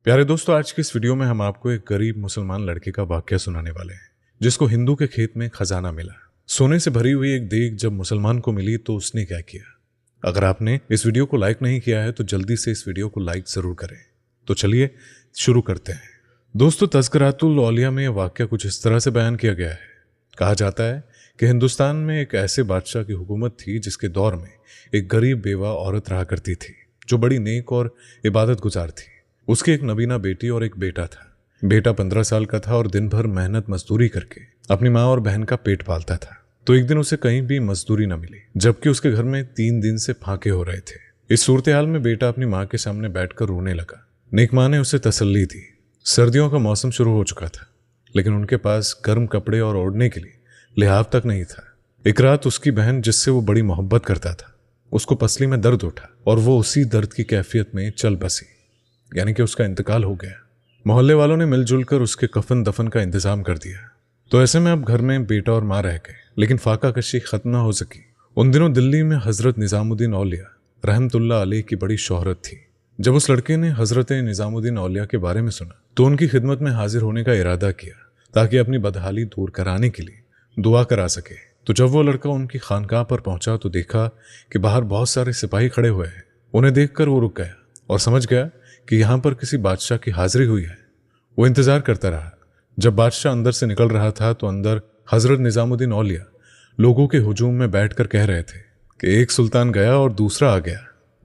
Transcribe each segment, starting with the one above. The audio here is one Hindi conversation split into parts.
प्यारे दोस्तों, आज की इस वीडियो में हम आपको एक गरीब मुसलमान लड़के का वाकया सुनाने वाले हैं जिसको हिंदू के खेत में खजाना मिला। सोने से भरी हुई एक देग जब मुसलमान को मिली तो उसने क्या किया। अगर आपने इस वीडियो को लाइक नहीं किया है तो जल्दी से इस वीडियो को लाइक जरूर करें। तो चलिए शुरू करते हैं। दोस्तों, तज़किरातुल औलिया में यह वाकया कुछ इस तरह से बयान किया गया है। कहा जाता है कि हिंदुस्तान में एक ऐसे बादशाह की हुकूमत थी जिसके दौर में एक गरीब बेवा औरत रहा करती थी जो बड़ी नेक और इबादत गुजार थी। उसकी एक नबीना बेटी और एक बेटा था। बेटा 15 साल का था और दिन भर मेहनत मजदूरी करके अपनी माँ और बहन का पेट पालता था। तो एक दिन उसे कहीं भी मजदूरी न मिली, जबकि उसके घर में 3 दिन से फाके हो रहे थे। इस सूरत हाल में बेटा अपनी माँ के सामने बैठकर रोने लगा। नेक माँ ने उसे तसल्ली दी। सर्दियों का मौसम शुरू हो चुका था, लेकिन उनके पास गर्म कपड़े और ओढ़ने के लिए लिहाफ तक नहीं था। एक रात उसकी बहन, जिससे वो बड़ी मोहब्बत करता था, उसको पसली में दर्द उठा और वो उसी दर्द की कैफियत में चल बसी, यानी कि उसका इंतकाल हो गया। मोहल्ले वालों ने मिलजुल कर उसके कफन दफन का इंतजाम कर दिया। तो ऐसे में अब घर में बेटा और माँ रह गए, लेकिन फाका कशी खत्म ना हो सकी। उन दिनों दिल्ली में हजरत निजामुद्दीन औलिया रहमतुल्लाह अलैह की बड़ी शोहरत थी। जब उस लड़के ने हजरत निजामुद्दीन औलिया के बारे में सुना तो उनकी खिदमत में हाजिर होने का इरादा किया ताकि अपनी बदहाली दूर कराने के लिए दुआ करा सके। तो जब वो लड़का उनकी खानकाह पर पहुंचा तो देखा कि बाहर बहुत सारे सिपाही खड़े हुए हैं। उन्हें देखकर वो रुक गया और समझ गया कि यहाँ पर किसी बादशाह की हाजिरी हुई है। वो इंतजार करता रहा। जब बादशाह अंदर से निकल रहा था तो अंदर हजरत निजामुद्दीन औलिया लोगों के हुजूम में बैठकर कह रहे थे कि एक सुल्तान गया और दूसरा आ गया।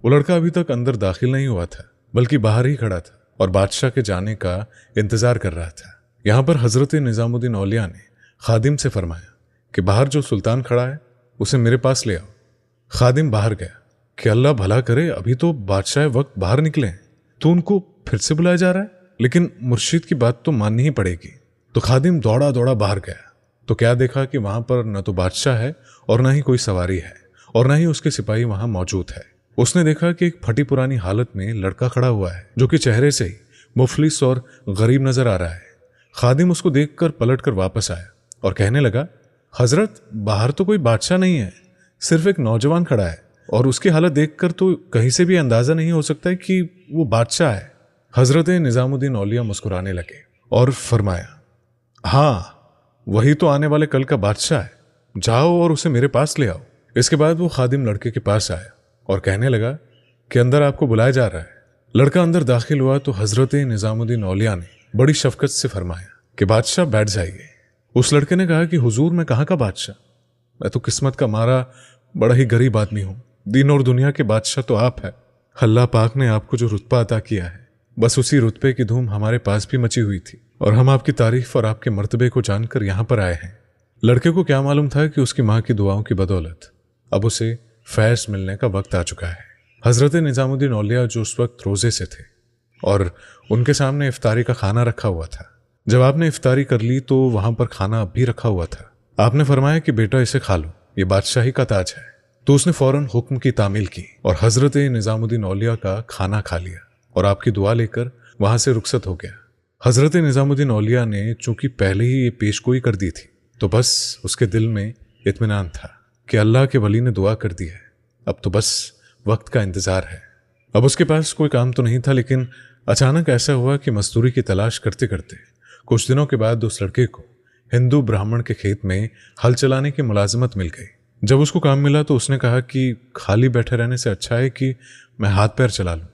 वो लड़का अभी तक अंदर दाखिल नहीं हुआ था, बल्कि बाहर ही खड़ा था और बादशाह के जाने का इंतजार कर रहा था। यहाँ पर हजरत निजामुद्दीन औलिया ने खादिम से फरमाया कि बाहर जो सुल्तान खड़ा है उसे मेरे पास ले आओ। खादिम बाहर गया कि अल्लाह भला करे, अभी तो बादशाह वक्त बाहर निकले हैं, तो उनको फिर से बुलाया जा रहा है, लेकिन मुर्शिद की बात तो माननी ही पड़ेगी। तो खादिम दौड़ा दौड़ा बाहर गया तो क्या देखा कि वहां पर न तो बादशाह है और न ही कोई सवारी है और न ही उसके सिपाही वहां मौजूद है। उसने देखा कि एक फटी पुरानी हालत में लड़का खड़ा हुआ है जो कि चेहरे से ही मुफलिस और गरीब नजर आ रहा है। खादिम उसको देखकर पलटकर वापस आया और कहने लगा, हजरत, बाहर तो कोई बादशाह नहीं है, सिर्फ एक नौजवान खड़ा है और उसकी हालत देखकर तो कहीं से भी अंदाजा नहीं हो सकता है कि वो बादशाह है। हजरत निजामुद्दीन औलिया मुस्कुराने लगे और फरमाया, हाँ, वही तो आने वाले कल का बादशाह है, जाओ और उसे मेरे पास ले आओ। इसके बाद वो खादिम लड़के के पास आया और कहने लगा कि अंदर आपको बुलाया जा रहा है। लड़का अंदर दाखिल हुआ तो हजरत निजामुद्दीन औलिया ने बड़ी शफकत से फरमाया कि बादशाह बैठ जाइए। उस लड़के ने कहा कि हुजूर, मैं कहाँ का बादशाह, मैं तो किस्मत का मारा बड़ा ही गरीब आदमी हूँ। दिन और दुनिया के बादशाह तो आप है। अल्लाह पाक ने आपको जो रुतबा अता किया है, बस उसी रुतबे की धूम हमारे पास भी मची हुई थी और हम आपकी तारीफ और आपके मर्तबे को जानकर यहाँ पर आए हैं। लड़के को क्या मालूम था कि उसकी माँ की दुआओं की बदौलत अब उसे फैज़ मिलने का वक्त आ चुका है। हजरत निजामुद्दीन औलिया जो उस वक्त रोजे से थे और उनके सामने इफ्तारी का खाना रखा हुआ था। जब आपने इफ्तारी कर ली तो वहां पर खाना अब भी रखा हुआ था। आपने फरमाया कि बेटा, इसे खा लो, ये बादशाही का ताज है। तो उसने फौरन हुक्म की तामील की और हजरत निजामुद्दीन औलिया का खाना खा लिया और आपकी दुआ लेकर वहां से रुखसत हो गया। हजरत निजामुद्दीन औलिया ने चूंकि पहले ही ये पेशगोई कर दी थी तो बस उसके दिल में इत्मीनान था कि अल्लाह के वली ने दुआ कर दी है, अब तो बस वक्त का इंतजार है। अब उसके पास कोई काम तो नहीं था, लेकिन अचानक ऐसा हुआ कि मजदूरी की तलाश करते करते कुछ दिनों के बाद उस लड़के को हिंदू ब्राह्मण के खेत में हल चलाने की मुलाजमत मिल गई। जब उसको काम मिला तो उसने कहा कि खाली बैठे रहने से अच्छा है कि मैं हाथ पैर चला लूं।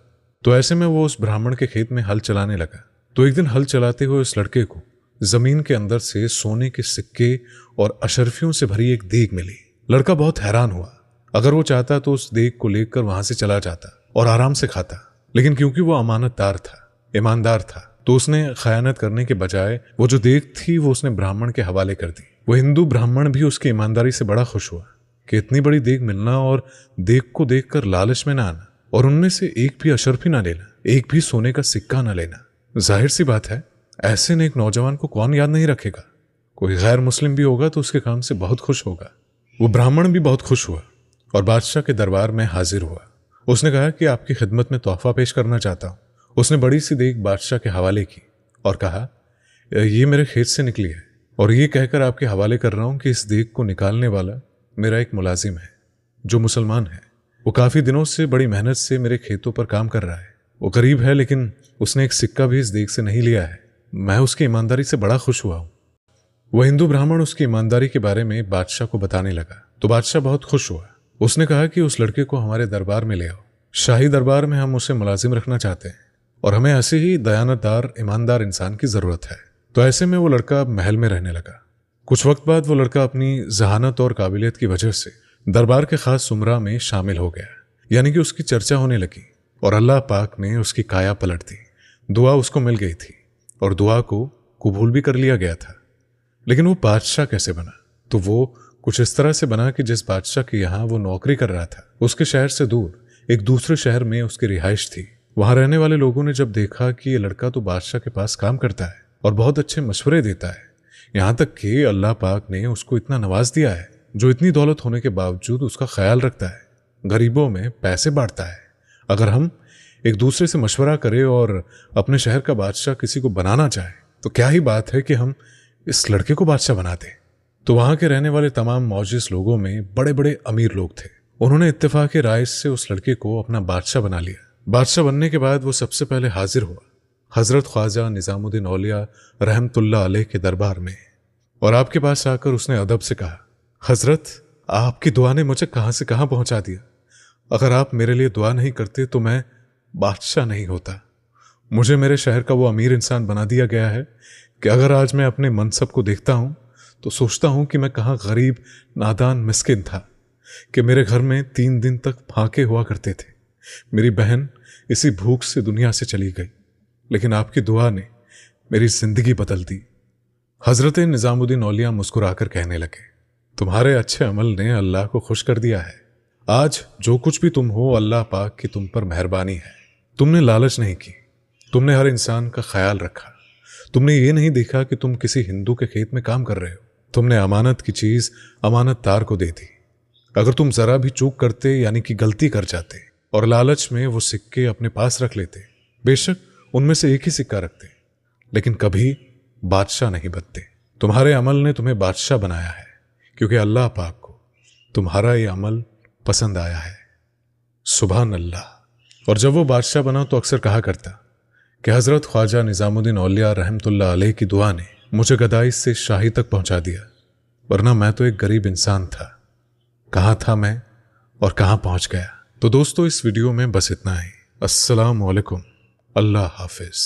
तो ऐसे में वो उस ब्राह्मण के खेत में हल चलाने लगा। तो एक दिन हल चलाते हुए उस लड़के को जमीन के अंदर से सोने के सिक्के और अशरफियों से भरी एक देग मिली। लड़का बहुत हैरान हुआ। अगर वो चाहता तो उस देग को लेकर वहां से चला जाता और आराम से खाता, लेकिन क्योंकि वो अमानतदार था, ईमानदार था, तो उसने खयानत करने के बजाय वो जो देग थी वो उसने ब्राह्मण के हवाले कर दी। वो हिंदू ब्राह्मण भी उसकी ईमानदारी से बड़ा खुश हुआ कि इतनी बड़ी देग मिलना और देग को देखकर लालच में ना आना और उनमें से एक भी अशरफी ना लेना, एक भी सोने का सिक्का ना लेना। जाहिर सी बात है, ऐसे ने एक नौजवान को कौन याद नहीं रखेगा। कोई गैर मुस्लिम भी होगा तो उसके काम से बहुत खुश होगा। वो ब्राह्मण भी बहुत खुश हुआ और बादशाह के दरबार में हाजिर हुआ। उसने कहा कि आपकी खिदमत में तोहफा पेश करना चाहता हूँ। उसने बड़ी सी देग बादशाह के हवाले की और कहा, ये मेरे खेत से निकली है और ये कहकर आपके हवाले कर रहा हूँ कि इस देग को निकालने वाला मेरा एक मुलाजिम है जो मुसलमान है। वो काफ़ी दिनों से बड़ी मेहनत से मेरे खेतों पर काम कर रहा है वो गरीब है लेकिन उसने एक सिक्का भी इस देश से नहीं लिया है। मैं उसकी ईमानदारी से बड़ा खुश हुआ हूं। वह हिंदू ब्राह्मण उसकी ईमानदारी के बारे में बादशाह को बताने लगा तो बादशाह बहुत खुश हुआ। उसने कहा कि उस लड़के को हमारे दरबार में ले आओ। शाही दरबार में हम उसे मुलाजिम रखना चाहते हैं और हमें ऐसे ही दयानतदार ईमानदार इंसान की जरूरत है। तो ऐसे में वो लड़का महल में रहने लगा। कुछ वक्त बाद वो लड़का अपनी जहानत और काबिलियत की वजह से दरबार के खास सुमरा में शामिल हो गया, यानी कि उसकी चर्चा होने लगी और अल्लाह पाक ने उसकी काया पलट दी। दुआ उसको मिल गई थी और दुआ को कबूल भी कर लिया गया था। लेकिन वो बादशाह कैसे बना? तो वो कुछ इस तरह से बना कि जिस बादशाह के यहाँ वो नौकरी कर रहा था उसके शहर से दूर एक दूसरे शहर में उसकी रिहाइश थी। वहां रहने वाले लोगों ने जब देखा कि ये लड़का तो बादशाह के पास काम करता है और बहुत अच्छे मशवरे देता है, यहाँ तक कि अल्लाह पाक ने उसको इतना नवाज दिया है, जो इतनी दौलत होने के बावजूद उसका ख्याल रखता है, गरीबों में पैसे बांटता है। अगर हम एक दूसरे से मशवरा करें और अपने शहर का बादशाह किसी को बनाना चाहे तो क्या ही बात है कि हम इस लड़के को बादशाह बना दें। तो वहां के रहने वाले तमाम मौजूद लोगों में बड़े बड़े अमीर लोग थे। उन्होंने इत्तेफाक राय से उस लड़के को अपना बादशाह बना लिया। बादशाह बनने के बाद वो सबसे पहले हाजिर हुआ हजरत ख्वाजा निजामुद्दीन औलिया रहमतुल्लाह अलैह के दरबार में और आपके पास आकर उसने अदब से कहा, हजरत, आपकी दुआ ने मुझे कहां से कहां पहुंचा दिया। अगर आप मेरे लिए दुआ नहीं करते तो मैं बादशाह नहीं होता। मुझे मेरे शहर का वो अमीर इंसान बना दिया गया है कि अगर आज मैं अपने मनसब को देखता हूं तो सोचता हूं कि मैं कहाँ गरीब नादान मिस्किन था कि मेरे घर में 3 दिन तक फाके हुआ करते थे। मेरी बहन इसी भूख से दुनिया से चली गई, लेकिन आपकी दुआ ने मेरी जिंदगी बदल दी। हजरत निजामुद्दीन औलिया मुस्कुराकर कहने लगे, तुम्हारे अच्छे अमल ने अल्लाह को खुश कर दिया है। आज जो कुछ भी तुम हो अल्लाह पाक की तुम पर मेहरबानी है। तुमने लालच नहीं की, तुमने हर इंसान का ख्याल रखा। तुमने ये नहीं देखा कि तुम किसी हिंदू के खेत में काम कर रहे हो। तुमने अमानत की चीज अमानतदार को दे दी। अगर तुम जरा भी चूक करते यानी कि गलती कर जाते और लालच में वो सिक्के अपने पास रख लेते, बेशक उनमें से एक ही सिक्का रखते, लेकिन कभी बादशाह नहीं बनते। तुम्हारे अमल ने तुम्हें बादशाह बनाया है क्योंकि अल्लाह पाक को तुम्हारा ये अमल पसंद आया है। सुभान अल्लाह। और जब वो बादशाह बना तो अक्सर कहा करता कि हजरत ख्वाजा निजामुद्दीन औलिया रहमतुल्लाह अलैह की दुआ ने मुझे गदाई से शाही तक पहुंचा दिया, वरना मैं तो एक गरीब इंसान था। कहाँ था मैं और कहाँ पहुंच गया। तो दोस्तों, इस वीडियो में बस इतना ही। अस्सलाम वालेकुम। अल्लाह हाफिज।